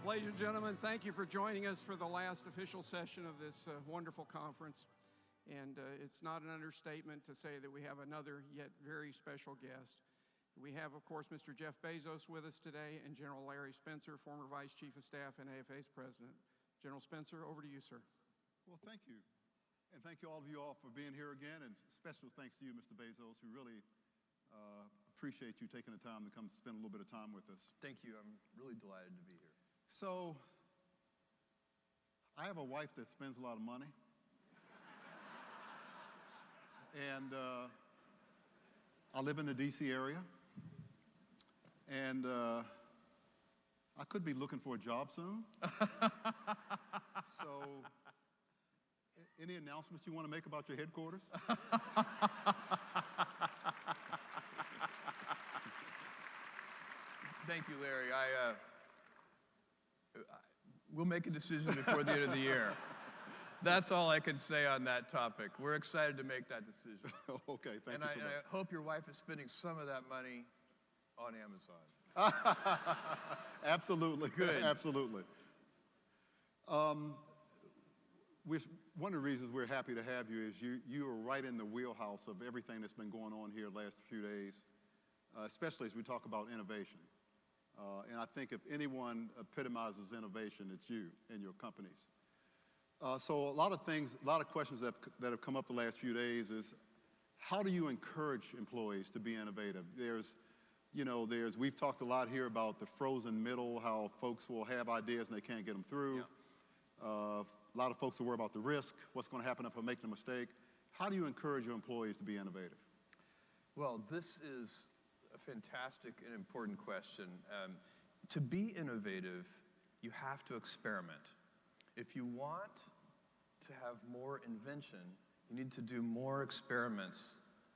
Ladies and gentlemen, thank you for joining us for the last official session of this wonderful conference. And it's not an understatement to say that we have another yet very special guest. We have, of course, Mr. Jeff Bezos with us today and General Larry Spencer, former Vice Chief of Staff and AFA's President. General Spencer, over to you, sir. Well, thank you. And thank you all for being here again. And special thanks to you, Mr. Bezos, who really appreciate you taking the time to come spend a little bit of time with us. Thank you. I'm really delighted to be here. So, I have a wife that spends a lot of money. And I live in the D.C. area. And I could be looking for a job soon. So, any announcements you want to make about your headquarters? Thank you, Larry. We'll make a decision before the end of the year. That's all I can say on that topic. We're excited to make that decision. Okay, thank you so much. And I hope your wife is spending some of that money on Amazon. Absolutely. Good. Absolutely. One of the reasons we're happy to have you is you are right in the wheelhouse of everything that's been going on here the last few days, especially as we talk about innovation. And I think if anyone epitomizes innovation, it's you and your companies. So a lot of questions that have come up the last few days is, how do you encourage employees to be innovative? We've talked a lot here about the frozen middle, how folks will have ideas and they can't get them through. Yeah. A lot of folks are worried about the risk, what's going to happen if I make a mistake. How do you encourage your employees to be innovative? Well, this is a fantastic and important question. To be innovative, you have to experiment. If you want to have more invention, you need to do more experiments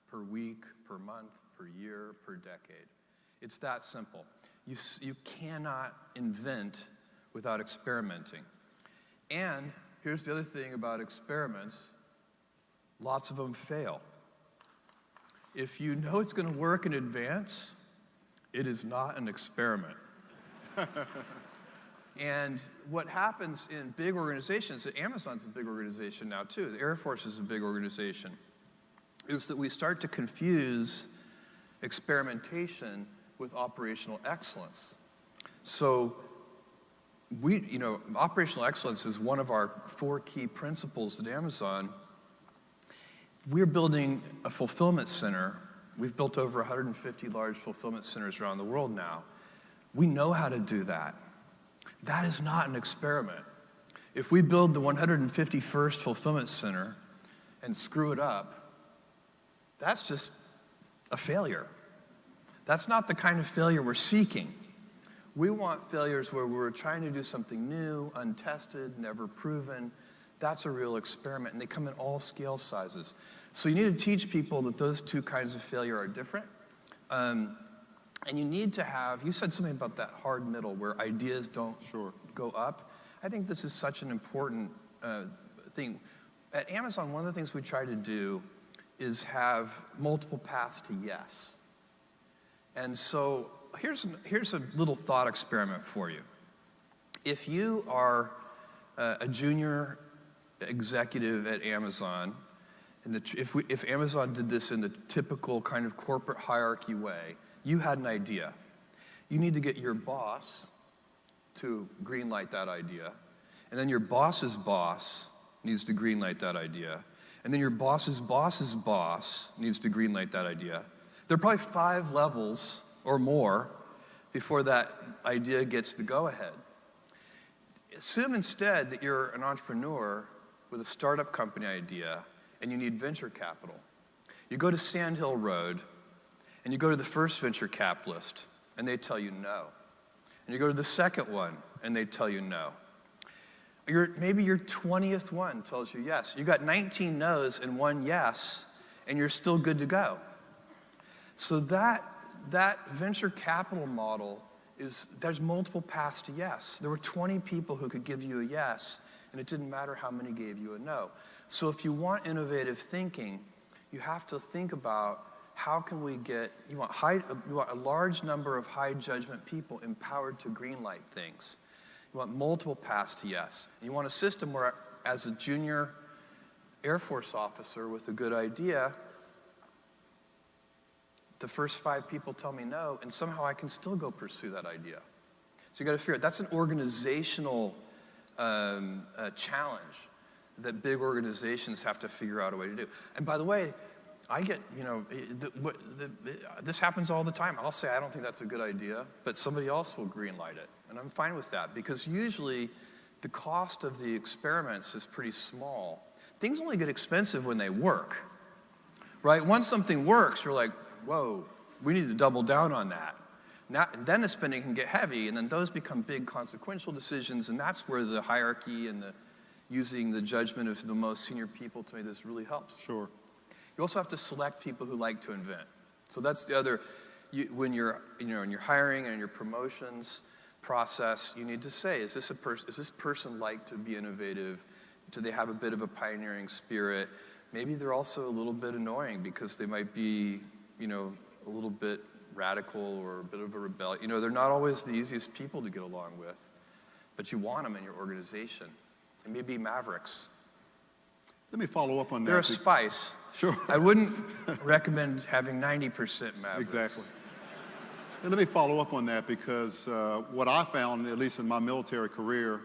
per week, per month, per year, per decade. It's that simple. You cannot invent without experimenting. And here's the other thing about experiments. Lots of them fail. If you know it's going to work in advance, it is not an experiment. And what happens in big organizations, Amazon's a big organization now too, the Air Force is a big organization, is that we start to confuse experimentation with operational excellence. So operational excellence is one of our 4 key principles at Amazon. We're building a fulfillment center. We've built over 150 large fulfillment centers around the world now. We know how to do that. That is not an experiment. If we build the 151st fulfillment center and screw it up, that's just a failure. That's not the kind of failure we're seeking. We want failures where we're trying to do something new, untested, never proven. That's a real experiment, and they come in all scale sizes. So you need to teach people that those 2 kinds of failure are different. And you need to have, you said something about that hard middle where ideas don't go up. I think this is such an important thing. At Amazon, one of the things we try to do is have multiple paths to yes. And so here's a little thought experiment for you. If you are a junior executive at Amazon, and if Amazon did this in the typical kind of corporate hierarchy way, you had an idea. You need to get your boss to greenlight that idea, and then your boss's boss needs to greenlight that idea, and then your boss's boss's boss needs to greenlight that idea. There are probably 5 levels or more before that idea gets the go-ahead. Assume instead that you're an entrepreneur with a startup company idea and you need venture capital. You go to Sand Hill Road and you go to the first venture capitalist and they tell you no. And you go to the second one and they tell you no. Maybe your 20th one tells you yes. You got 19 no's and 1 yes, and you're still good to go. So that venture capital model there's multiple paths to yes. There were 20 people who could give you a yes, and it didn't matter how many gave you a no. So if you want innovative thinking, you have to think about how can we you want a large number of high judgment people empowered to greenlight things. You want multiple paths to yes. And you want a system where, as a junior Air Force officer with a good idea, the first 5 people tell me no, and somehow I can still go pursue that idea. So you got to figure it. That's an organizational challenge that big organizations have to figure out a way to do. And by the way, I get, this happens all the time. I'll say, I don't think that's a good idea, but somebody else will greenlight it. And I'm fine with that, because usually the cost of the experiments is pretty small. Things only get expensive when they work, right? Once something works, you're like, whoa, we need to double down on that. Now, then the spending can get heavy, and then those become big consequential decisions, and that's where the hierarchy and using the judgment of the most senior people to me, this really helps. Sure. You also have to select people who like to invent. So that's the other, when you're in your hiring and your promotions process, you need to say, is this person like to be innovative? Do they have a bit of a pioneering spirit? Maybe they're also a little bit annoying because they might be, a little bit radical or a bit of a rebel. They're not always the easiest people to get along with, but you want them in your organization. And maybe Mavericks. Let me follow up on that. They're a spice. Sure. I wouldn't recommend having 90% Mavericks. Exactly. And let me follow up on that, because what I found, at least in my military career,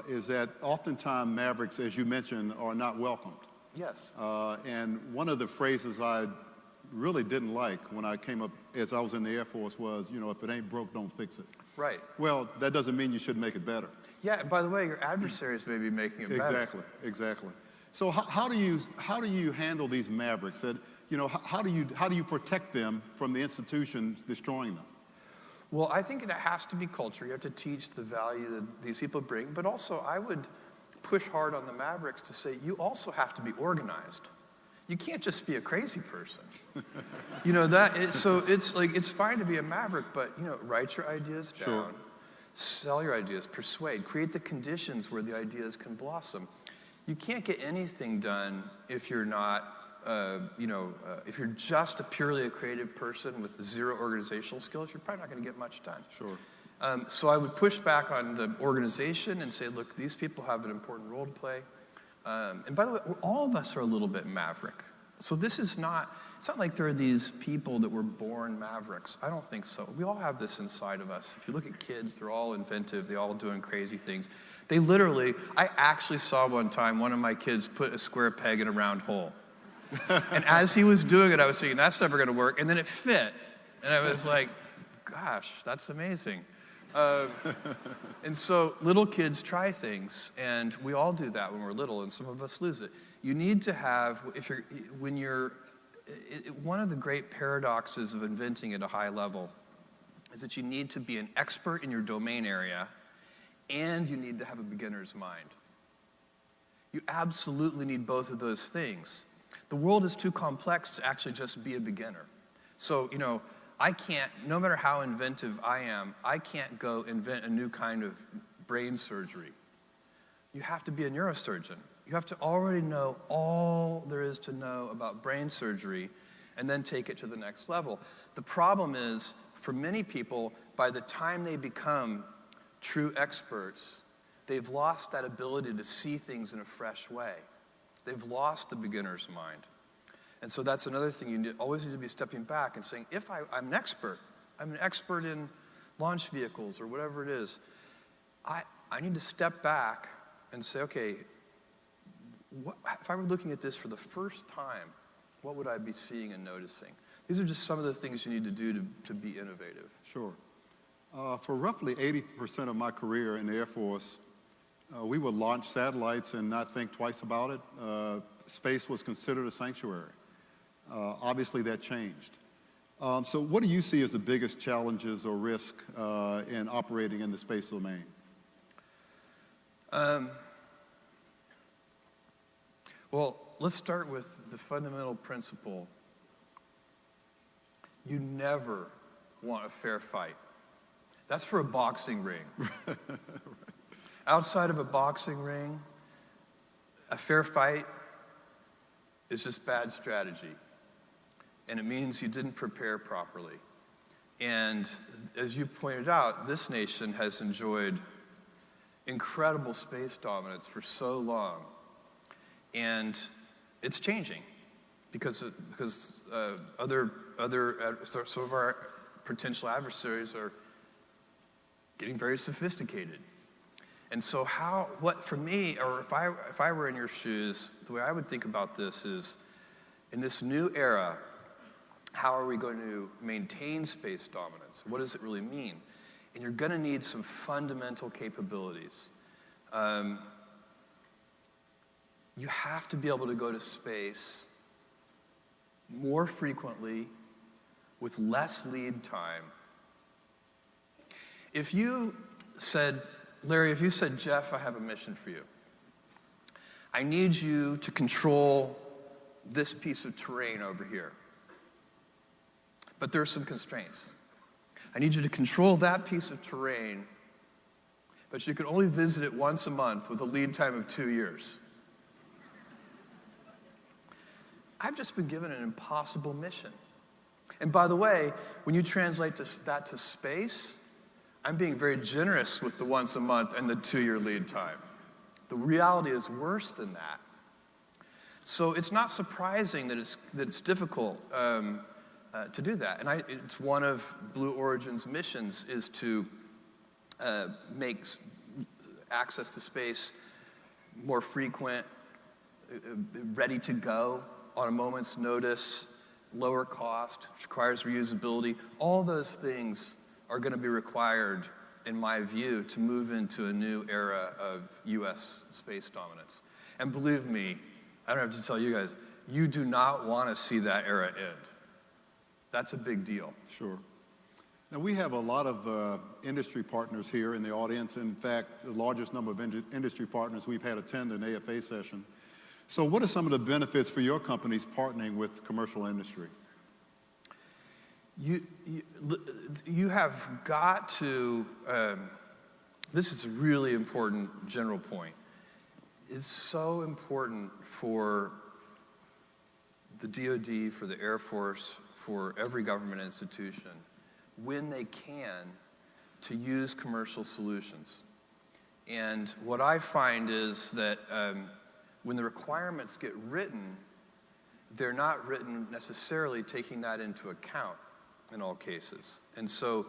is that oftentimes Mavericks, as you mentioned, are not welcomed. Yes. And one of the phrases I really didn't like when I came up, as I was in the Air Force, was, if it ain't broke, don't fix it. Right. Well, that doesn't mean you should make it better. Yeah, and by the way, your adversaries may be making it better. Exactly. So how do you handle these Mavericks? That, how do you protect them from the institution destroying them? Well, I think that has to be culture. You have to teach the value that these people bring, but also I would push hard on the Mavericks to say you also have to be organized. You can't just be a crazy person. So it's fine to be a maverick, but write your ideas down, sure. Sell your ideas, persuade, create the conditions where the ideas can blossom. You can't get anything done if you're not, if you're just purely a creative person with 0 organizational skills, you're probably not going to get much done. Sure. So I would push back on the organization and say, look, these people have an important role to play. And by the way, all of us are a little bit maverick. So it's not like there are these people that were born mavericks. I don't think so. We all have this inside of us. If you look at kids, they're all inventive. They're all doing crazy things. I actually saw one time one of my kids put a square peg in a round hole. And as he was doing it, I was thinking, that's never going to work. And then it fit. And I was like, gosh, that's amazing. And so little kids try things, and we all do that when we're little, and some of us lose it. You need to have, one of the great paradoxes of inventing at a high level is that you need to be an expert in your domain area, and you need to have a beginner's mind. You absolutely need both of those things. The world is too complex to actually just be a beginner. So, I can't, no matter how inventive I am, I can't go invent a new kind of brain surgery. You have to be a neurosurgeon. You have to already know all there is to know about brain surgery and then take it to the next level. The problem is, for many people, by the time they become true experts, they've lost that ability to see things in a fresh way. They've lost the beginner's mind. And so that's another thing. You always need to be stepping back and saying, if I'm an expert in launch vehicles or whatever it is, I need to step back and say, okay, if I were looking at this for the first time, what would I be seeing and noticing? These are just some of the things you need to do to be innovative. Sure. For roughly 80% of my career in the Air Force, we would launch satellites and not think twice about it. Space was considered a sanctuary. Obviously, that changed. So what do you see as the biggest challenges or risk in operating in the space domain? Well, let's start with the fundamental principle. You never want a fair fight. That's for a boxing ring. Right. Outside of a boxing ring, a fair fight is just bad strategy. And it means you didn't prepare properly. And as you pointed out, this nation has enjoyed incredible space dominance for so long. And it's changing because some of our potential adversaries are getting very sophisticated. And so for me, or if I were in your shoes, the way I would think about this is, in this new era, how are we going to maintain space dominance? What does it really mean? And you're going to need some fundamental capabilities. You have to be able to go to space more frequently with less lead time. If you said, Larry, if you said, Jeff, I have a mission for you. I need you to control this piece of terrain over here. But there are some constraints. I need you to control that piece of terrain, but you can only visit it once a month with a lead time of 2 years. I've just been given an impossible mission. And by the way, when you translate that to space, I'm being very generous with the once a month and the 2-year lead time. The reality is worse than that. So it's not surprising that it's difficult to do that. And it's one of Blue Origin's missions is to make access to space more frequent, ready to go on a moment's notice, lower cost, which requires reusability. All those things are going to be required, in my view, to move into a new era of U.S. space dominance. And believe me, I don't have to tell you guys, you do not want to see that era end. That's a big deal. Sure. Now, we have a lot of industry partners here in the audience. In fact, the largest number of industry partners we've had attend an AFA session. So what are some of the benefits for your companies partnering with commercial industry? You have got to, this is a really important general point. It's so important for the DoD, for the Air Force, for every government institution, when they can, to use commercial solutions. And what I find is that when the requirements get written, they're not written necessarily taking that into account in all cases. And so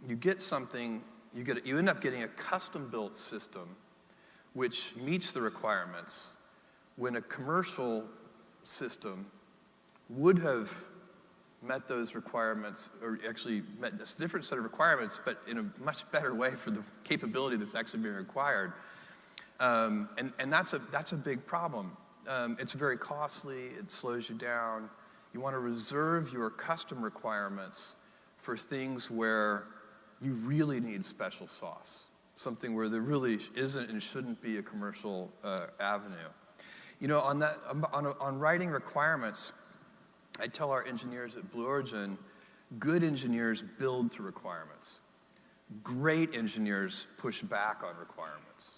you get something, you end up getting a custom-built system which meets the requirements when a commercial system would have met those requirements, or actually met a different set of requirements, but in a much better way for the capability that's actually being required. And that's a big problem. It's very costly, it slows you down. You want to reserve your custom requirements for things where you really need special sauce, something where there really isn't and shouldn't be a commercial avenue. You know, on writing requirements, I tell our engineers at Blue Origin, good engineers build to requirements. Great engineers push back on requirements.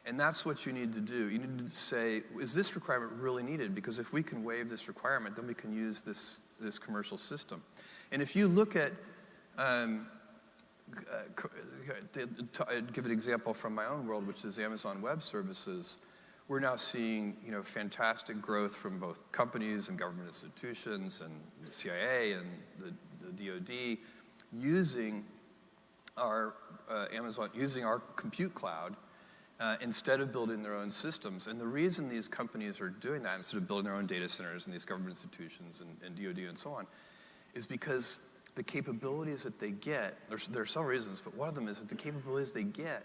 And that's what you need to do. You need to say, is this requirement really needed? Because if we can waive this requirement, then we can use this commercial system. And if you look at, I'd give an example from my own world, which is Amazon Web Services. We're now seeing, fantastic growth from both companies and government institutions and the CIA and the DoD using our using our compute cloud instead of building their own systems. And the reason these companies are doing that, instead of building their own data centers in these government institutions and DoD and so on, is because the capabilities that they get, there are some reasons, but one of them is that the capabilities they get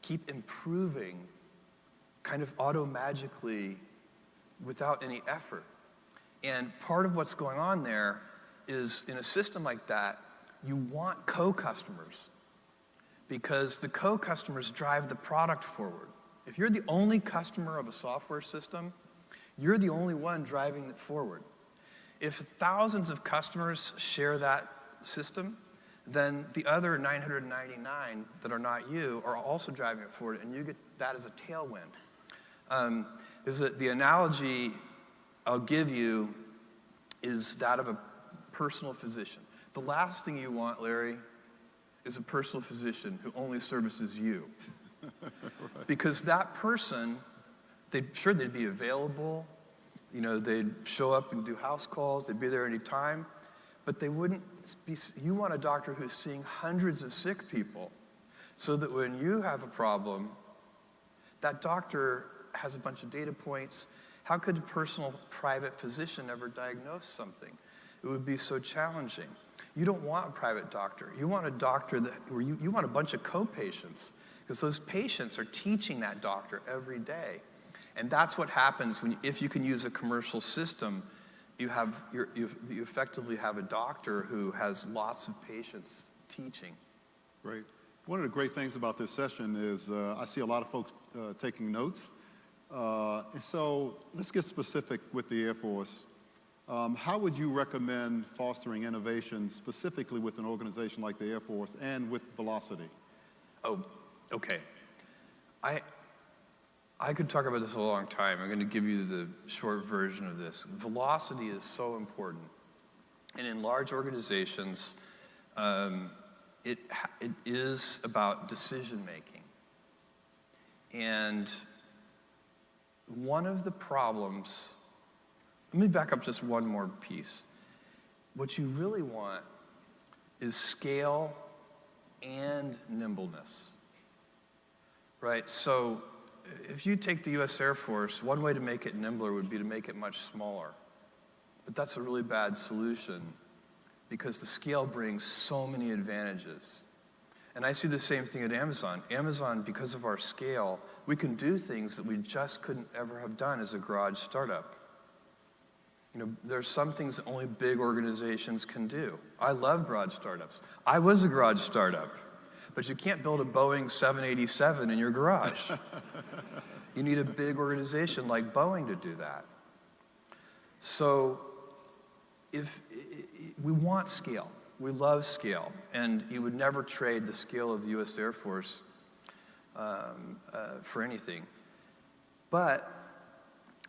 keep improving kind of auto-magically without any effort. And part of what's going on there is, in a system like that, you want co-customers, because the co-customers drive the product forward. If you're the only customer of a software system, you're the only one driving it forward. If thousands of customers share that system, then the other 999 that are not you are also driving it forward, and you get that as a tailwind. Is that the analogy I'll give you is that of a personal physician. The last thing you want, Larry, is a personal physician who only services you. Because that person, they'd be available, they'd show up and do house calls, they'd be there anytime, but they wouldn't be, you want a doctor who's seeing hundreds of sick people, so that when you have a problem, that doctor has a bunch of data points. How could a personal private physician ever diagnose something? It would be so challenging. You don't want a private doctor. You want a doctor where you want a bunch of co-patients, because those patients are teaching that doctor every day. And that's what happens if you can use a commercial system, you effectively have a doctor who has lots of patients teaching. Great. One of the great things about this session is I see a lot of folks taking notes. And so let's get specific with the Air Force. How would you recommend fostering innovation specifically with an organization like the Air Force and with Velocity? Oh, okay. I could talk about this a long time. I'm going to give you the short version of this. Velocity is so important. And in large organizations, it is about decision making. And one of the problems, let me back up just one more piece. What you really want is scale and nimbleness, right? So if you take the US Air Force, one way to make it nimbler would be to make it much smaller. But that's a really bad solution because the scale brings so many advantages. And I see the same thing at Amazon. Amazon, because of our scale, we can do things that we just couldn't ever have done as a garage startup. There's some things that only big organizations can do. I love garage startups. I was a garage startup, but you can't build a Boeing 787 in your garage. You need a big organization like Boeing to do that. So if we want scale, we love scale, and you would never trade the scale of the US Air Force for anything. But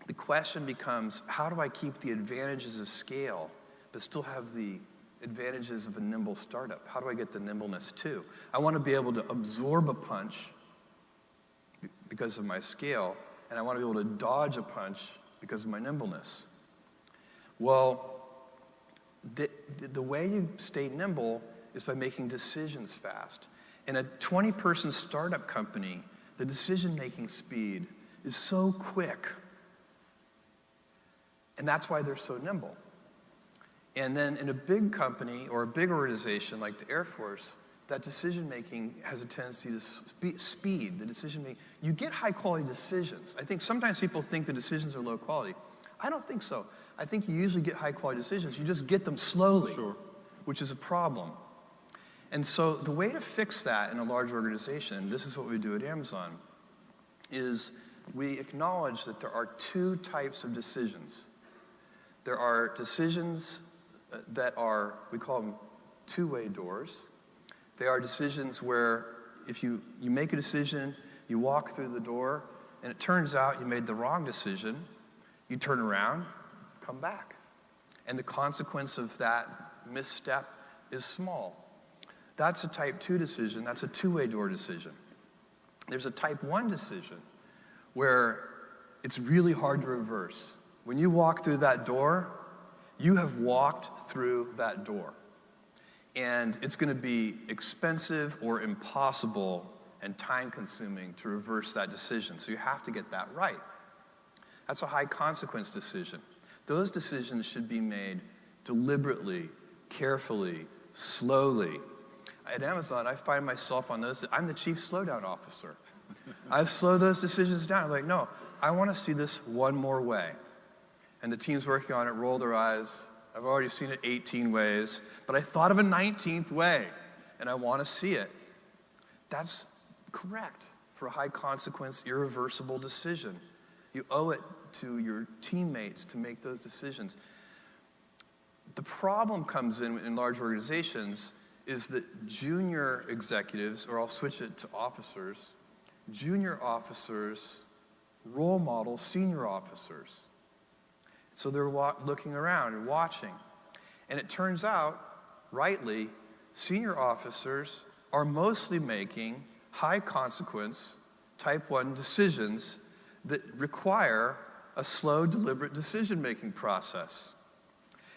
the question becomes, how do I keep the advantages of scale, but still have the advantages of a nimble startup? How do I get the nimbleness too? I want to be able to absorb a punch because of my scale, and I want to be able to dodge a punch because of my nimbleness. Well, the way you stay nimble is by making decisions fast. In a 20-person startup company, the decision-making speed is so quick. And that's why they're so nimble. And then in a big company or a big organization like the Air Force, that decision-making has a tendency to speed the decision-making. You get high-quality decisions. I think sometimes people think the decisions are low quality. I don't think so. I think you usually get high-quality decisions. You just get them slowly, which is a problem. And so the way to fix that in a large organization, this is what we do at Amazon, is we acknowledge that there are two types of decisions. There are decisions that are, we call them two-way doors. They are decisions where if you make a decision, you walk through the door, and it turns out you made the wrong decision, you turn around, come back. And the consequence of that misstep is small. That's a type 2 decision. That's a two-way door decision. There's a type 1 decision where it's really hard to reverse. When you walk through that door, you have walked through that door. And it's going to be expensive or impossible and time-consuming to reverse that decision. So you have to get that right. That's a high-consequence decision. Those decisions should be made deliberately, carefully, slowly. At Amazon, I find myself on those. I'm the chief slowdown officer. I slow those decisions down. I'm like, no, I want to see this one more way. And the teams working on it roll their eyes. I've already seen it 18 ways, but I thought of a 19th way, and I want to see it. That's correct for a high-consequence, irreversible decision. You owe it to your teammates to make those decisions. The problem comes in large organizations is that junior executives, or I'll switch it to officers, junior officers role model senior officers. So they're looking around and watching. And it turns out, rightly, senior officers are mostly making high consequence, type 1 decisions that require a slow, deliberate decision-making process.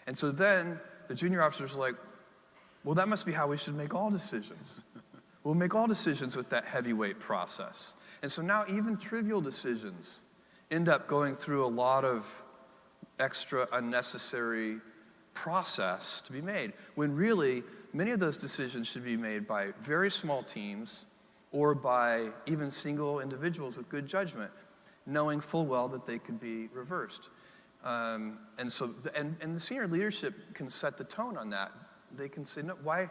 And so then the junior officers are like, well, that must be how we should make all decisions. We'll make all decisions with that heavyweight process. And so now even trivial decisions end up going through a lot of extra unnecessary process to be made, when really many of those decisions should be made by very small teams or by even single individuals with good judgment, knowing full well that they could be reversed. And the senior leadership can set the tone on that. They can say, no, why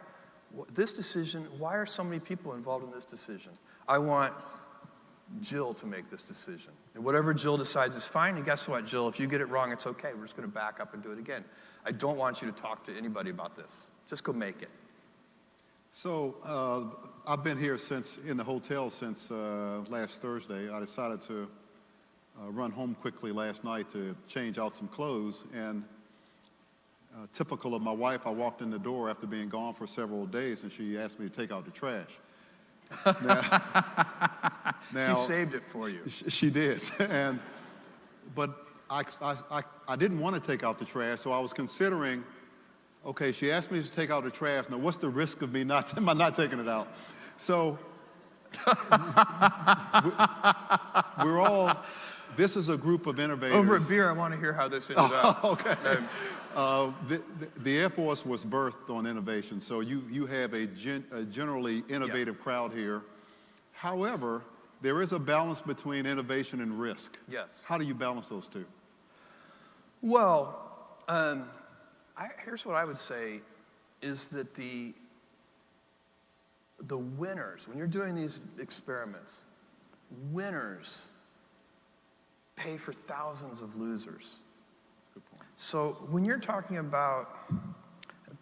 this decision, why are so many people involved in this decision? I want Jill to make this decision. And whatever Jill decides is fine, and guess what, Jill, if you get it wrong, it's okay. We're just going to back up and do it again. I don't want you to talk to anybody about this. Just go make it. So I've been here in the hotel since last Thursday. I decided to run home quickly last night to change out some clothes, and typical of my wife, I walked in the door after being gone for several days, and she asked me to take out the trash. Now, she saved it for you. She did, but I didn't want to take out the trash, so I was considering, okay, she asked me to take out the trash. Now, what's the risk of me not taking it out? So we're all. This is a group of innovators. Over a beer, I want to hear how this ended up. Okay. The Air Force was birthed on innovation, so you have a generally innovative crowd here. However, there is a balance between innovation and risk. Yes. How do you balance those two? Well, here's what I would say is that the winners, when you're doing these experiments, winners pay for thousands of losers. That's a good point. So when you're talking about,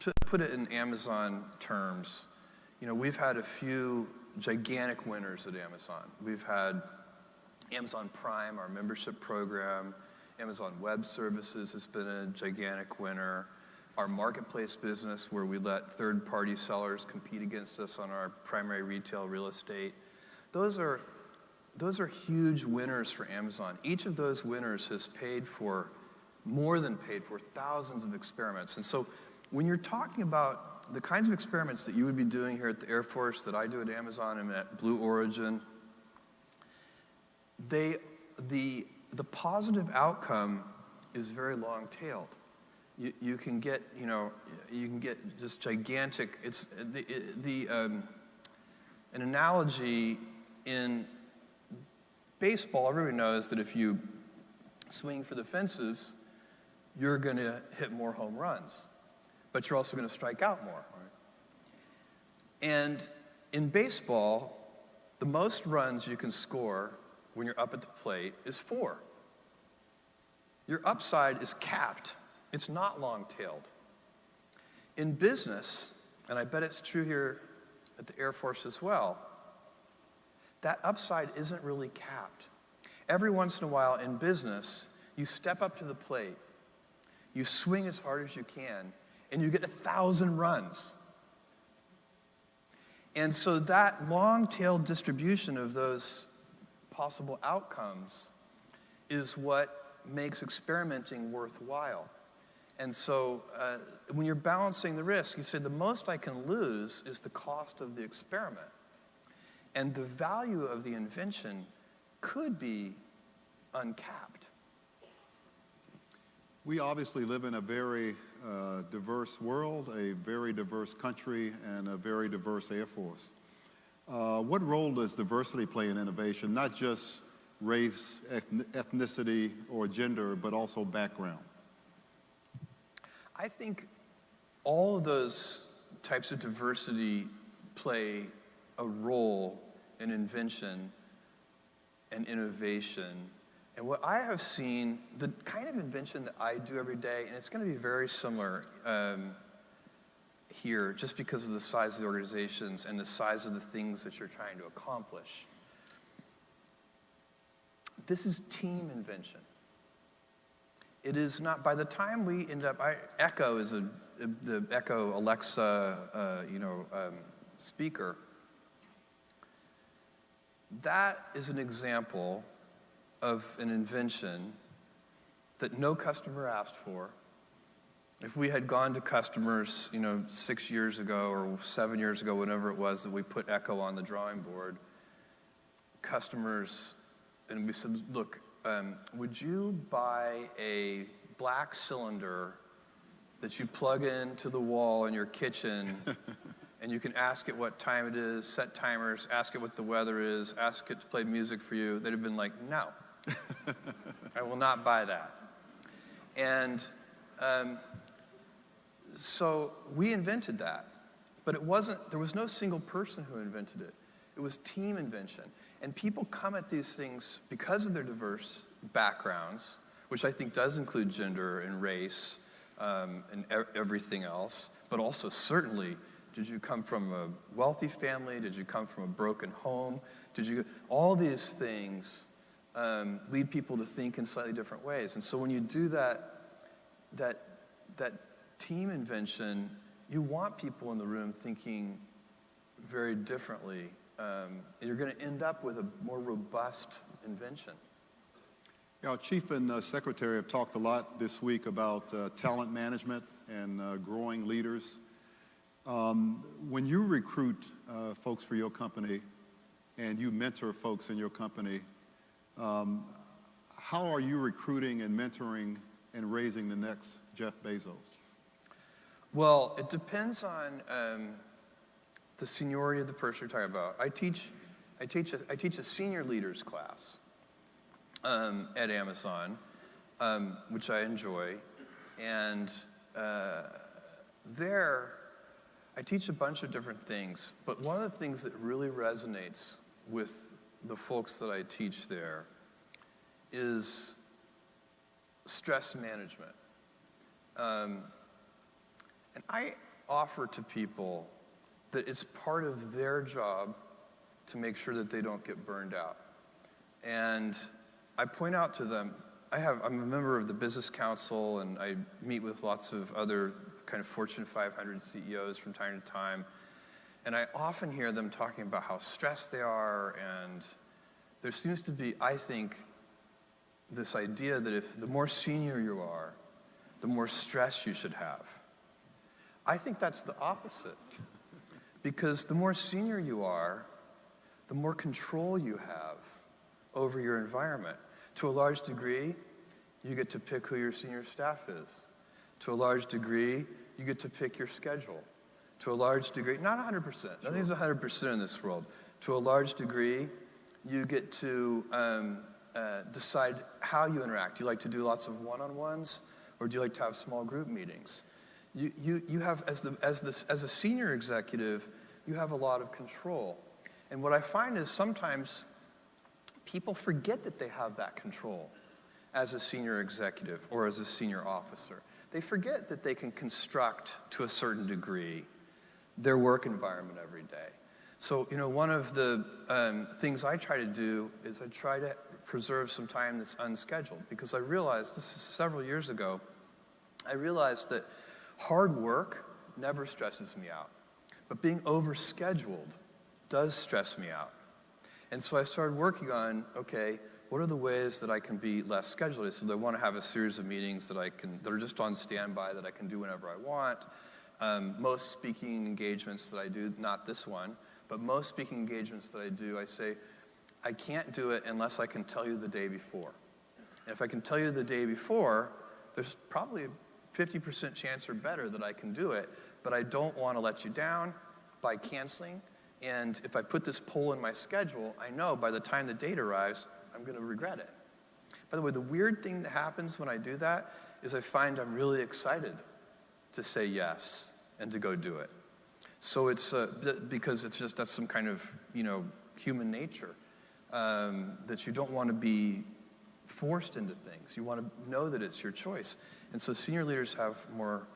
to put it in Amazon terms, we've had a few gigantic winners at Amazon. We've had Amazon Prime, our membership program. Amazon Web Services has been a gigantic winner. Our marketplace business, where we let third-party sellers compete against us on our primary retail real estate. Those are huge winners for Amazon. Each of those winners has more than paid for thousands of experiments. And so when you're talking about the kinds of experiments that you would be doing here at the Air Force, that I do at Amazon and at Blue Origin, the positive outcome is very long-tailed. You can get just gigantic. It's an analogy in baseball. Everybody knows that if you swing for the fences, you're going to hit more home runs, but you're also going to strike out more. Right? And in baseball, the most runs you can score when you're up at the plate is 4. Your upside is capped. It's not long-tailed. In business, and I bet it's true here at the Air Force as well, that upside isn't really capped. Every once in a while in business, you step up to the plate, you swing as hard as you can, and you get 1,000 runs. And so that long-tailed distribution of those possible outcomes is what makes experimenting worthwhile. And so when you're balancing the risk, you say the most I can lose is the cost of the experiment. And the value of the invention could be uncapped. We obviously live in a very diverse world, a very diverse country, and a very diverse Air Force. What role does diversity play in innovation? Not just race, ethnicity, or gender, but also background. I think all of those types of diversity play a role in invention and innovation. And what I have seen, the kind of invention that I do every day, and it's going to be very similar here, just because of the size of the organizations and the size of the things that you're trying to accomplish. This is team invention. It is not, by the time we end up, Echo is the Echo Alexa, speaker. that is an example of an invention that no customer asked for. If we had gone to customers, 6 years ago or 7 years ago, whenever it was that we put Echo on the drawing board, customers, and we said, look, would you buy a black cylinder that you plug into the wall in your kitchen and you can ask it what time it is, set timers, ask it what the weather is, ask it to play music for you? They'd have been like, no, I will not buy that. And so we invented that, but there was no single person who invented it. It was team invention. And people come at these things because of their diverse backgrounds, which I think does include gender and race and everything else, but also certainly, did you come from a wealthy family? Did you come from a broken home? All these things lead people to think in slightly different ways. And so when you do that team invention, you want people in the room thinking very differently. You're going to end up with a more robust invention. Our chief and secretary have talked a lot this week about talent management and growing leaders. When you recruit folks for your company and you mentor folks in your company, how are you recruiting and mentoring and raising the next Jeff Bezos? Well, it depends on the seniority of the person you're talking about. I teach a senior leaders class at Amazon, which I enjoy, and there I teach a bunch of different things. But one of the things that really resonates with the folks that I teach there is stress management. And I offer to people that it's part of their job to make sure that they don't get burned out. And I point out to them, I'm a member of the Business Council, and I meet with lots of other kind of Fortune 500 CEOs from time to time. And I often hear them talking about how stressed they are, and there seems to be, I think, this idea that if the more senior you are, the more stress you should have. I think that's the opposite. Because the more senior you are, the more control you have over your environment. To a large degree, you get to pick who your senior staff is. To a large degree, you get to pick your schedule. To a large degree, not 100%. Nothing's 100% in this world. To a large degree, you get to decide how you interact. Do you like to do lots of one-on-ones, or do you like to have small group meetings? You have, as a senior executive, you have a lot of control. And what I find is sometimes people forget that they have that control as a senior executive or as a senior officer. They forget that they can construct, to a certain degree, their work environment every day. So, one of the things I try to do is I try to preserve some time that's unscheduled, because I realized, this is several years ago, I realized that hard work never stresses me out, but being overscheduled does stress me out. And so I started working on, okay, what are the ways that I can be less scheduled? So I want to have a series of meetings that are just on standby, that I can do whenever I want. Most speaking engagements that I do, not this one, but most speaking engagements that I do, I say, I can't do it unless I can tell you the day before. And if I can tell you the day before, there's probably a 50% chance or better that I can do it, but I don't want to let you down by canceling. And if I put this poll in my schedule, I know by the time the date arrives, I'm going to regret it. By the way, the weird thing that happens when I do that is I find I'm really excited to say yes and to go do it. So it's because that's some kind of, human nature, that you don't want to be forced into things. You want to know that it's your choice. And so senior leaders have more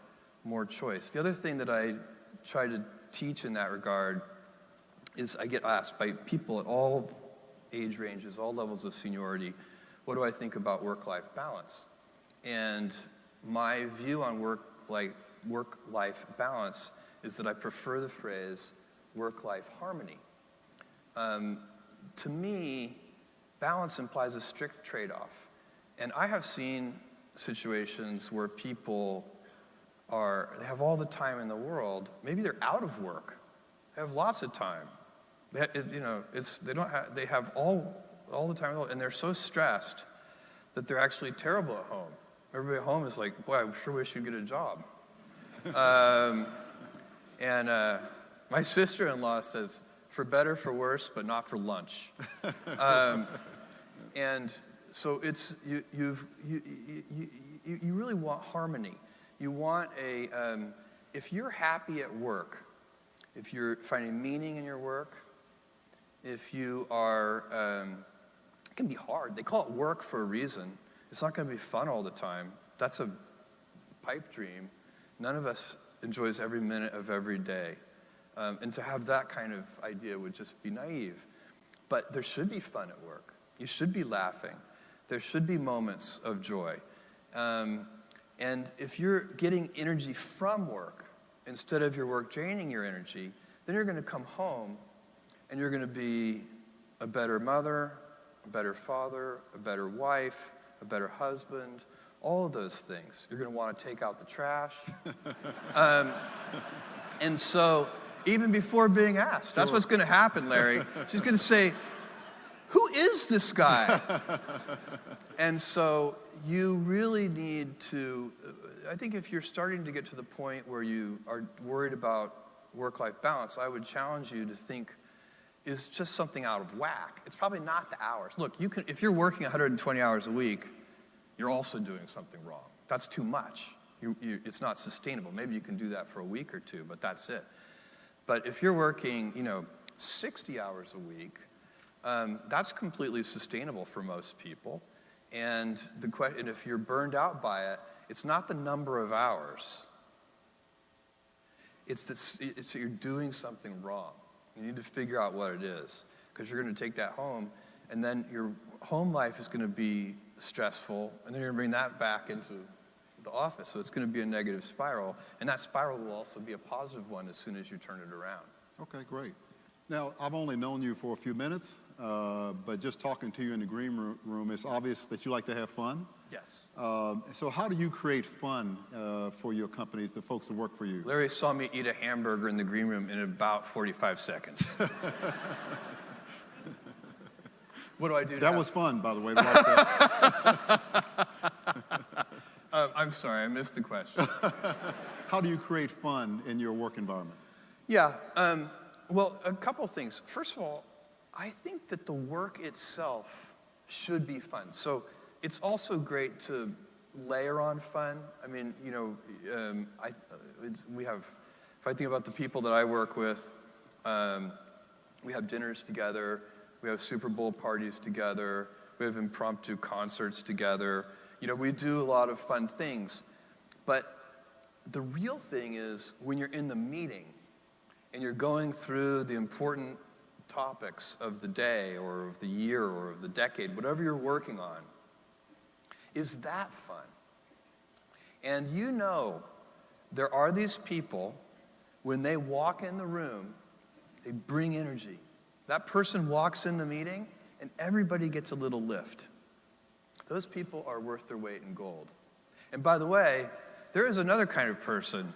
choice. The other thing that I try to teach in that regard is I get asked by people at all age ranges, all levels of seniority, what do I think about work-life balance? And my view on work-life balance is that I prefer the phrase work-life harmony. to me, balance implies a strict trade-off. And I have seen situations where people they have all the time in the world. Maybe they're out of work. They have lots of time. They have all the time in the world, and they're so stressed that they're actually terrible at home. Everybody at home is like, boy, I sure wish you'd get a job. My sister-in-law says, for better, for worse, but not for lunch. And so it's you really want harmony. You want if you're happy at work, if you're finding meaning in your work, if you are, it can be hard. They call it work for a reason. It's not going to be fun all the time. That's a pipe dream. None of us enjoys every minute of every day. And to have that kind of idea would just be naive. But there should be fun at work. You should be laughing. There should be moments of joy. And if you're getting energy from work, instead of your work draining your energy, then you're going to come home and you're going to be a better mother, a better father, a better wife, a better husband, all of those things. You're going to want to take out the trash. And so, even before being asked, that's what's going to happen, Larry. She's going to say, who is this guy? And so, you really need to, I think if you're starting to get to the point where you are worried about work-life balance, I would challenge you to think, is just something out of whack? It's probably not the hours. Look, if you're working 120 hours a week, you're also doing something wrong. That's too much. It's not sustainable. Maybe you can do that for a week or two, but that's it. But if you're working, 60 hours a week, that's completely sustainable for most people. And if you're burned out by it, it's not the number of hours. It's that you're doing something wrong. You need to figure out what it is, because you're going to take that home, and then your home life is going to be stressful, and then you're going to bring that back into the office. So it's going to be a negative spiral, and that spiral will also be a positive one as soon as you turn it around. Okay, great. Now, I've only known you for a few minutes, but just talking to you in the green room, it's obvious that you like to have fun. Yes. So how do you create fun for your companies, the folks that work for you? Larry saw me eat a hamburger in the green room in about 45 seconds. What do I do? That was fun, by the way. Like that. I'm sorry, I missed the question. How do you create fun in your work environment? Yeah, well, a couple things. First of all, I think that the work itself should be fun. So it's also great to layer on fun. I mean, if I think about the people that I work with, we have dinners together, we have Super Bowl parties together, we have impromptu concerts together. We do a lot of fun things. But the real thing is when you're in the meeting and you're going through the important topics of the day or of the year or of the decade, whatever you're working on, is that fun? And there are these people, when they walk in the room, they bring energy. That person walks in the meeting and everybody gets a little lift. Those people are worth their weight in gold. And by the way, there is another kind of person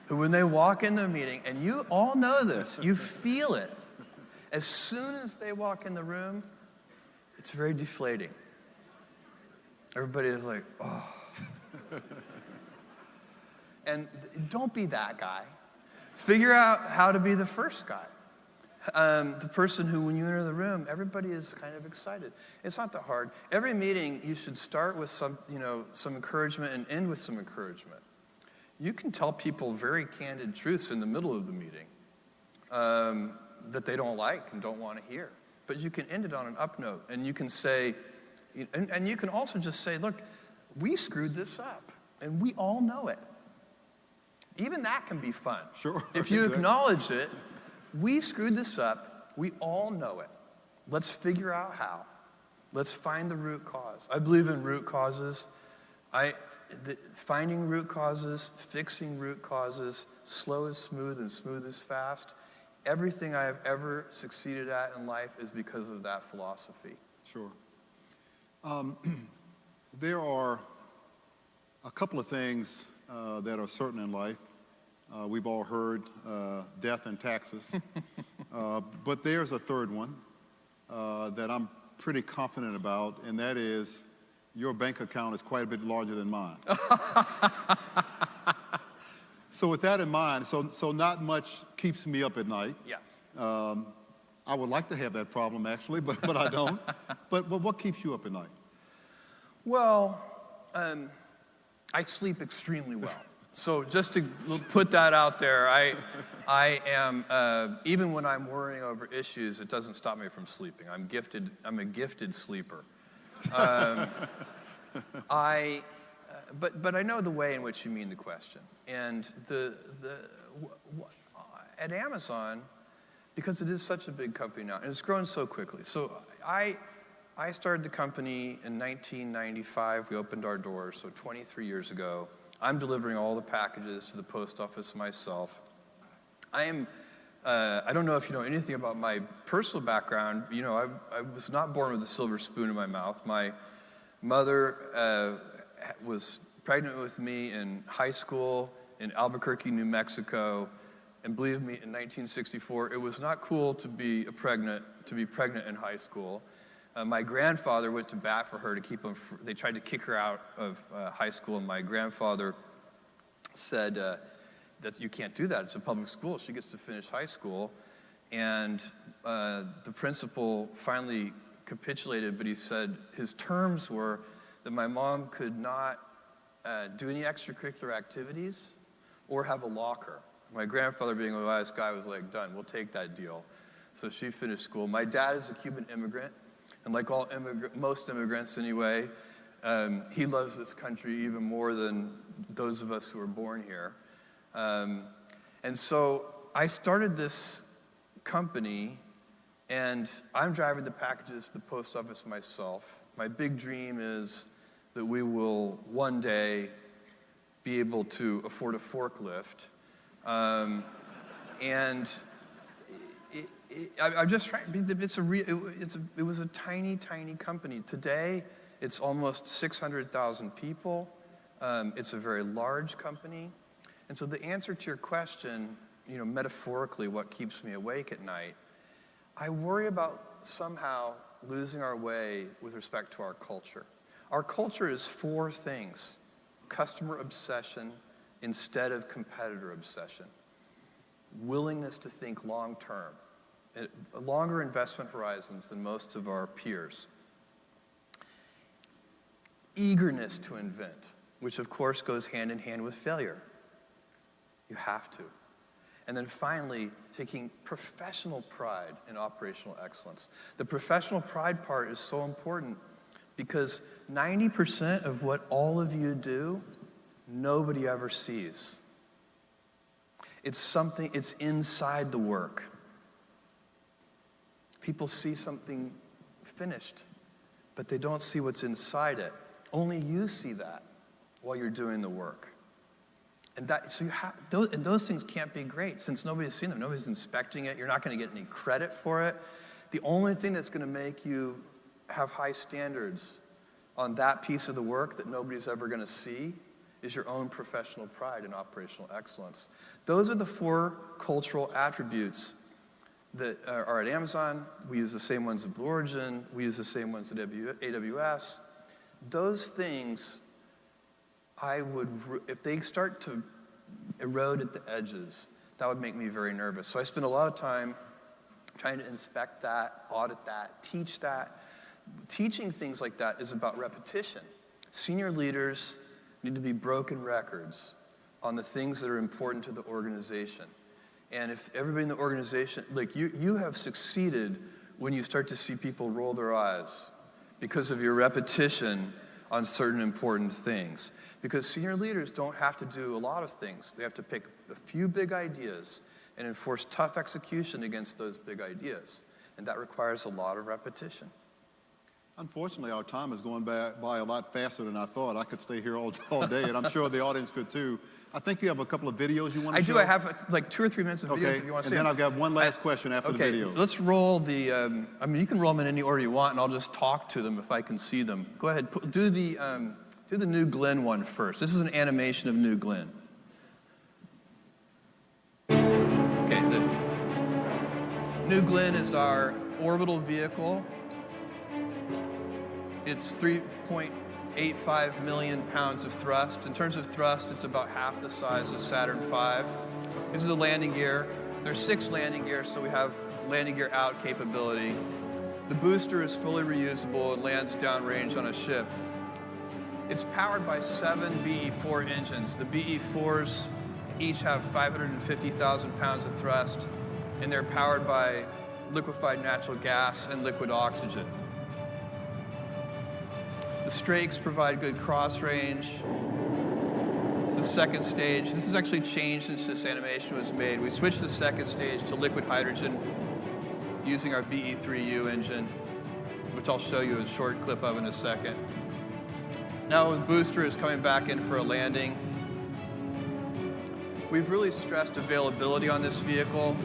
who, when they walk in the meeting, and you all know this, you feel it. As soon as they walk in the room, it's very deflating. Everybody is like, oh. And don't be that guy. Figure out how to be the first guy. The person who, when you enter the room, everybody is kind of excited. It's not that hard. Every meeting, you should start with some encouragement and end with some encouragement. You can tell people very candid truths in the middle of the meeting that they don't like and don't want to hear. But you can end it on an up note, and you can say, and you can also just say, look, we screwed this up, and we all know it. Even that can be fun. Sure. If you acknowledge it, we screwed this up, we all know it. Let's figure out how. Let's find the root cause. I believe in root causes. Finding root causes, fixing root causes, slow is smooth and smooth is fast, Everything I have ever succeeded at in life is because of that philosophy. Sure. There are a couple of things that are certain in life. We've all heard death and taxes. But there's a third one that I'm pretty confident about, and that is your bank account is quite a bit larger than mine. So with that in mind, so not much keeps me up at night. Yeah. I would like to have that problem, actually, but I don't. But what keeps you up at night? Well, I sleep extremely well. So just to put that out there, I am, even when I'm worrying over issues, it doesn't stop me from sleeping. I'm a gifted sleeper. But I know the way in which you mean the question. And at Amazon, because it is such a big company now, and it's grown so quickly. So I started the company in 1995. We opened our doors, so 23 years ago. I'm delivering all the packages to the post office myself. I don't know if you know anything about my personal background. You know, I was not born with a silver spoon in my mouth. My mother was pregnant with me in high school in Albuquerque, New Mexico. And believe me, in 1964, it was not cool to be pregnant in high school. My grandfather went to bat for her to keep them. They tried to kick her out of high school, and my grandfather said that you can't do that. It's a public school. She gets to finish high school. And the principal finally capitulated, but he said his terms were that my mom could not do any extracurricular activities or have a locker. My grandfather, being a wise guy, was like, done, we'll take that deal. So she finished school. My dad is a Cuban immigrant, and like most immigrants anyway, he loves this country even more than those of us who were born here. And so I started this company, and I'm driving the packages to the post office myself. My big dream is that we will one day be able to afford a forklift. And I'm just trying. It was a tiny, tiny company. Today, it's almost 600,000 people. It's a very large company. And so the answer to your question, you know, metaphorically, what keeps me awake at night, I worry about somehow losing our way with respect to our culture. Our culture is four things: customer obsession instead of competitor obsession, willingness to think long term, longer investment horizons than most of our peers, eagerness to invent, which of course goes hand in hand with failure. You have to. And then finally, taking professional pride in operational excellence. The professional pride part is so important because 90% of what all of you do, nobody ever sees. It's inside the work. People see something finished, but they don't see what's inside it. Only you see that while you're doing the work. And those things can't be great since nobody's seen them. Nobody's inspecting it. You're not going to get any credit for it. The only thing that's going to make you have high standards on that piece of the work that nobody's ever going to see is your own professional pride and operational excellence. Those are the four cultural attributes that are at Amazon. We use the same ones at Blue Origin. We use the same ones at AWS. Those things, if they start to erode at the edges, that would make me very nervous. So I spend a lot of time trying to inspect that, audit that, teach that. Teaching things like that is about repetition. Senior leaders need to be broken records on the things that are important to the organization. And if everybody in the organization, like you have succeeded when you start to see people roll their eyes because of your repetition on certain important things. Because senior leaders don't have to do a lot of things. They have to pick a few big ideas and enforce tough execution against those big ideas. And that requires a lot of repetition. Unfortunately, our time is going by a lot faster than I thought. I could stay here all day, and I'm sure the audience could too. I think you have a couple of videos you want to show. I do. I have like 2 or 3 minutes of videos if you want to see and then them. I've got one last question after the video. Okay, let's roll the, I mean, you can roll them in any order you want, and I'll just talk to them if I can see them. Go ahead, do the New Glenn one first. This is an animation of New Glenn. Okay, the New Glenn is our orbital vehicle. It's 3.85 million pounds of thrust. In terms of thrust, it's about half the size of Saturn V. This is the landing gear. There's 6 landing gears, so we have landing gear out capability. The booster is fully reusable and lands downrange on a ship. It's powered by 7 BE-4 engines. The BE-4s each have 550,000 pounds of thrust, and they're powered by liquefied natural gas and liquid oxygen. The strakes provide good cross range. It's the second stage. This has actually changed since this animation was made. We switched the second stage to liquid hydrogen using our BE-3U engine, which I'll show you a short clip of in a second. Now the booster is coming back in for a landing. We've really stressed availability on this vehicle,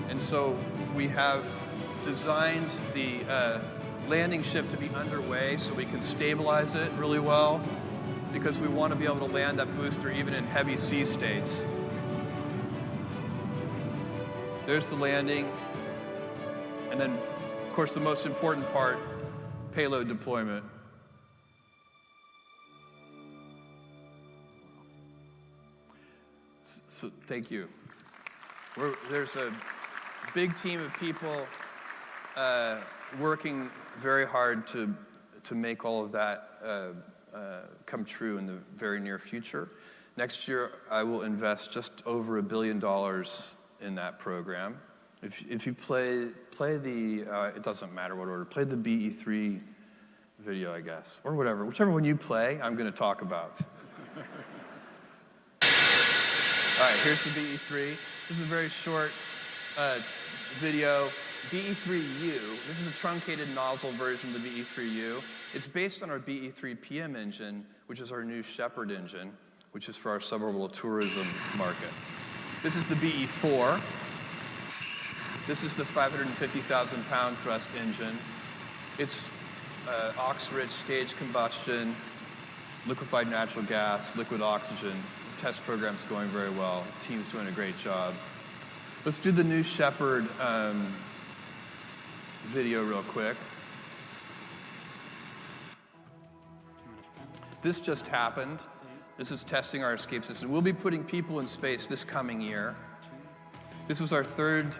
and so we have designed the landing ship to be underway so we can stabilize it really well, because we want to be able to land that booster even in heavy sea states. There's the landing. And then, of course, the most important part, payload deployment. So thank you. There's a big team of people working very hard to make all of that come true in the very near future. Next year, I will invest just over $1 billion in that program. If you play the, it doesn't matter what order, play the BE-3 video, I guess, or whatever. Whichever one you play, I'm going to talk about. All right, here's the BE-3. This is a very short video. BE-3U, this is a truncated nozzle version of the BE-3U. It's based on our BE-3PM engine, which is our new Shepherd engine, which is for our suborbital tourism market. This is the BE-4. This is the 550,000-pound thrust engine. It's ox-rich stage combustion, liquefied natural gas, liquid oxygen. The test program's going very well. The team's doing a great job. Let's do the new Shepherd video real quick. This just happened. This is testing our escape system. We'll be putting people in space this coming year. This was our third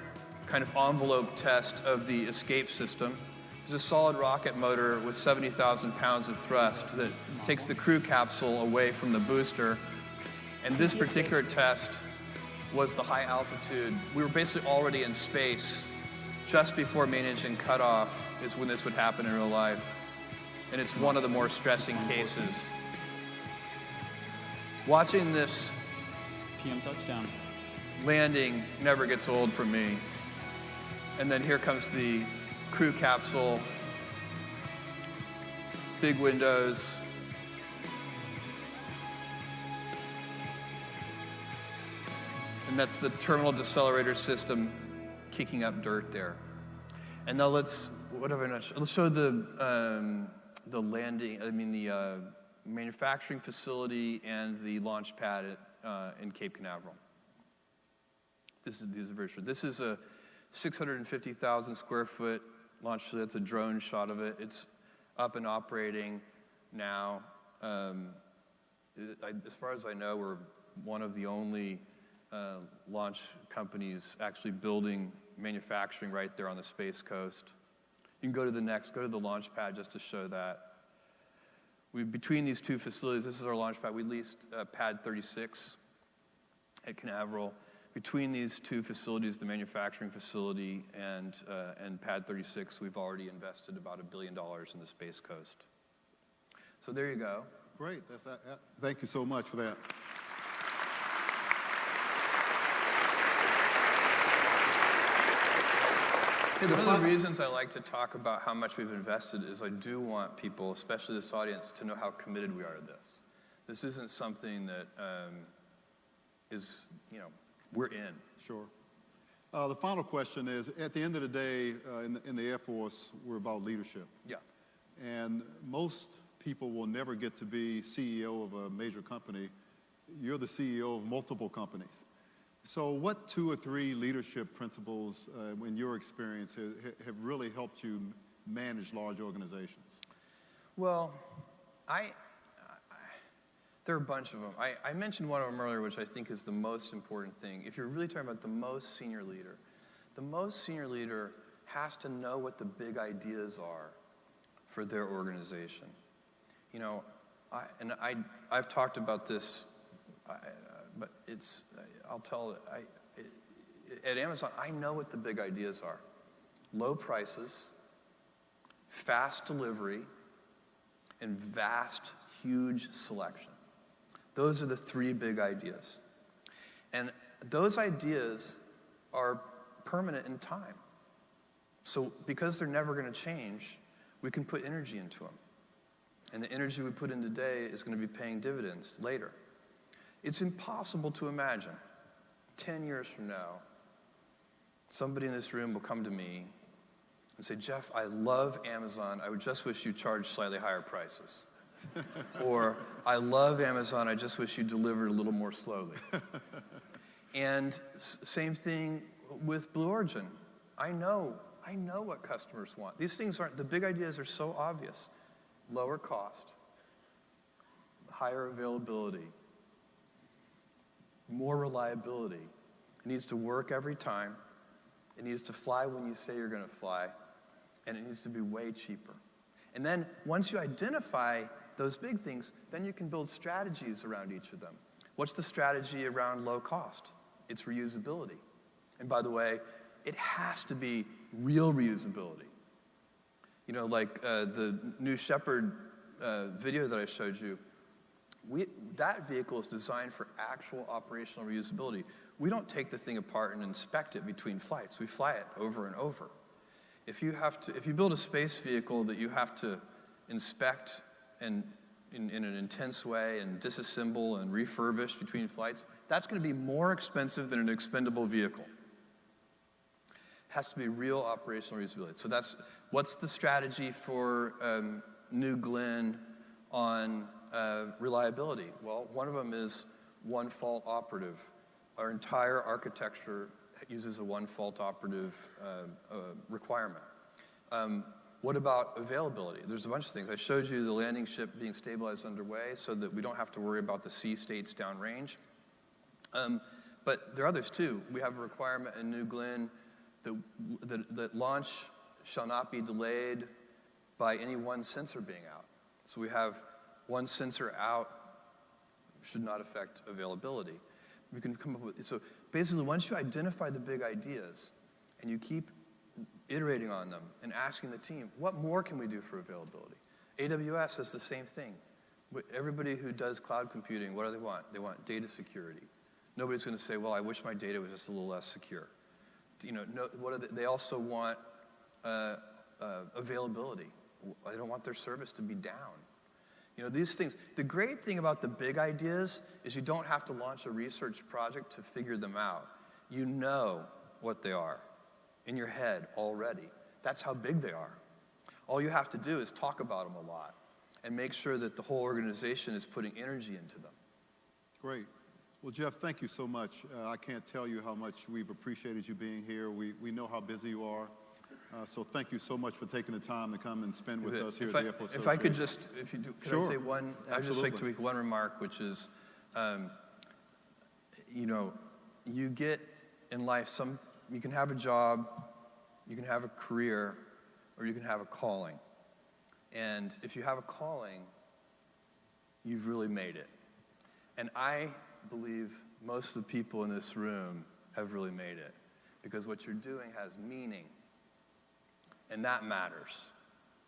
kind of envelope test of the escape system. It's a solid rocket motor with 70,000 pounds of thrust that takes the crew capsule away from the booster. And this particular test was the high altitude. We were basically already in space just before main engine cutoff is when this would happen in real life. And it's one of the more stressing cases. Watching this PM touchdown landing never gets old for me. And then here comes the crew capsule, big windows. And that's the terminal decelerator system kicking up dirt there. And now let's show the landing, the manufacturing facility and the launch pad in Cape Canaveral. These are very short. This is a 650,000 square foot launch facility. That's a drone shot of it. It's up and operating now. As far as I know, we're one of the only launch companies actually building manufacturing right there on the Space Coast. You can go to the launch pad just to show that. Between these two facilities, this is our launch pad. We leased pad 36 at Canaveral. Between these two facilities, the manufacturing facility and pad 36, we've already invested about $1 billion in the Space Coast. So there you go. Great. Thank you so much for that. Hey, One of the reasons I like to talk about how much we've invested is I do want people, especially this audience, to know how committed we are to this. This isn't something that is, we're in. Sure. The final question is, at the end of the day, in the Air Force, we're about leadership. Yeah. And most people will never get to be CEO of a major company. You're the CEO of multiple companies. So what 2 or 3 leadership principles, in your experience, have really helped you manage large organizations? Well, there are a bunch of them. I mentioned one of them earlier, which I think is the most important thing. If you're really talking about the most senior leader has to know what the big ideas are for their organization. I've talked about this, but I'll tell it. At Amazon, I know what the big ideas are. Low prices, fast delivery, and vast, huge selection. Those are the 3 big ideas. And those ideas are permanent in time. So because they're never going to change, we can put energy into them. And the energy we put in today is going to be paying dividends later. It's impossible to imagine 10 years from now, somebody in this room will come to me and say, Jeff, I love Amazon. I would just wish you charged slightly higher prices. Or, I love Amazon. I just wish you delivered a little more slowly. And same thing with Blue Origin. I know what customers want. These things the big ideas are so obvious. Lower cost, higher availability, more reliability. It needs to work every time. It needs to fly when you say you're going to fly. And it needs to be way cheaper. And then once you identify those big things, then you can build strategies around each of them. What's the strategy around low cost? It's reusability. And by the way, it has to be real reusability. Like the new Shepherd video that I showed you, that vehicle is designed for actual operational reusability. We don't take the thing apart and inspect it between flights. We fly it over and over. If you build a space vehicle that you have to inspect and in an intense way and disassemble and refurbish between flights, that's going to be more expensive than an expendable vehicle. It has to be real operational reusability. So what's the strategy for New Glenn on reliability? Well, one of them is one fault operative. Our entire architecture uses a one fault operative requirement. What about availability? There's a bunch of things. I showed you the landing ship being stabilized underway so that we don't have to worry about the sea states downrange. But there are others too. We have a requirement in New Glenn that launch shall not be delayed by any one sensor being out. So we have one sensor out should not affect availability. We can come up with, so basically once you identify the big ideas and you keep iterating on them and asking the team, what more can we do for availability? AWS has the same thing. Everybody who does cloud computing, what do they want? They want data security. Nobody's going to say, well, I wish my data was just a little less secure. They also want availability. They don't want their service to be down. These things. The great thing about the big ideas is you don't have to launch a research project to figure them out. You know what they are in your head already. That's how big they are. All you have to do is talk about them a lot and make sure that the whole organization is putting energy into them. Great. Well, Jeff, thank you so much. I can't tell you how much we've appreciated you being here. We know how busy you are. So thank you so much for taking the time to come and spend with us here at the Air Force Association. If I could just, if you do, could Sure. I say one? I'd just like to make one remark, which is, you get in life you can have a job, you can have a career, or you can have a calling. And if you have a calling, you've really made it. And I believe most of the people in this room have really made it, because what you're doing has meaning. And that matters.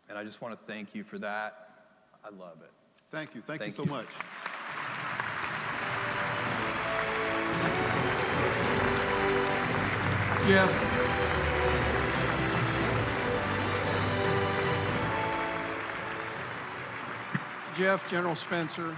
And I just want to thank you for that. I love it. Thank you. Thank you so much. Jeff, Jeff, General Spencer,